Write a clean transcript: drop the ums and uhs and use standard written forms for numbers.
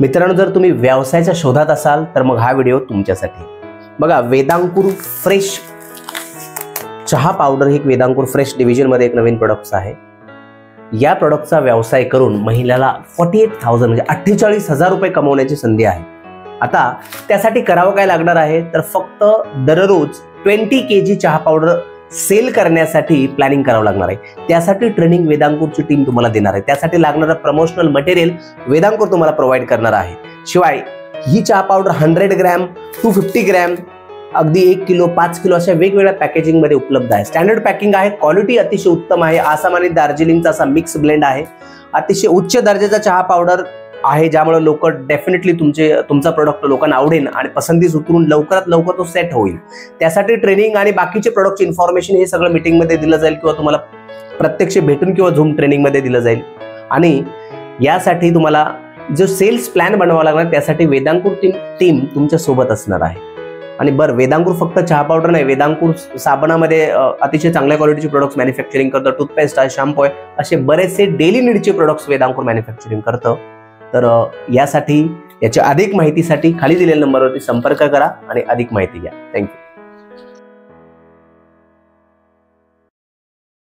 मित्रांनो, जर तुम्ही व्यवसायाच्या शोधात असाल तर मग हा व्हिडिओ तुमच्यासाठी. बघा, वेदांकुर फ्रेश चहा पावडर ही वेदांकुर फ्रेश डिव्हिजन मध्ये एक नवीन प्रोडक्ट आहे. या प्रोडक्टचा व्यवसाय करून महिन्याला 48,000 म्हणजे 48,000 रुपये कमवण्याची संधी आहे. आता त्यासाठी करावं काय लागणार आहे तर फक्त दररोज 20 kg चहा पावडर सेल करण्यासाठी प्लॅनिंग करावं लागणार आहे. त्यासाठी ट्रेनिंग वेदांकुरची टीम तुम्हाला देणार आहे. त्यासाठी लागणारं प्रमोशनल मटेरियल वेदांकुर तुम्हाला प्रोव्हाइड करणार आहे. शिवाय ही चहा पावडर 100 ग्रॅम, 250 ग्रॅम, अगदी 1 किलो, 5 किलो अशा वेगवेगळ्या पॅकेजिंग मध्ये उपलब्ध आहे. स्टँडर्ड पॅकिंग आहे, क्वालिटी अतिशय उत्तम आहे. आसाम आणि दार्जिलिंगचा असा मिक्स ब्लेंड आहे. अतिशय उच्च दर्जाचा चहा पावडर आहे, ज्यामुळे लोक डेफिनेटली तुमचा प्रोडक्ट लोकांना आवडेल आणि पसंतीस उतरून लवकरात लवकर तो सेट होईल. त्यासाठी ट्रेनिंग आणि बाकीचे प्रोडक्टची इन्फॉर्मेशन हे सगळं मीटिंग मध्ये दिलं जाईल किंवा तुम्हाला प्रत्यक्ष भेटून किंवा झूम ट्रेनिंग मध्ये दिलं जाईल. आणि यासाठी तुम्हाला जो सेल्स प्लॅन बनवावा लागणार त्यासाठी वेदांकुर टीम तुमच्या सोबत असणार आहे. आणि बरं, वेदांकुर फक्त चहा पावडर नाही, वेदांकुर साबणामध्ये अतिशय चांगल्या क्वालिटीचे प्रोडक्ट्स मॅन्युफॅक्चरिंग करतं. टूथपेस्ट आहे, शॅम्पू आहे, असे बरेचसे डेली नीडचे प्रोडक्ट्स वेदांकुर मॅन्युफॅक्चरिंग करतं. तर यासाठी, याच्या अधिक माहितीसाठी खाली दिलेल्या नंबरवरती संपर्क करा आणि अधिक माहिती घ्या. थँक्यू.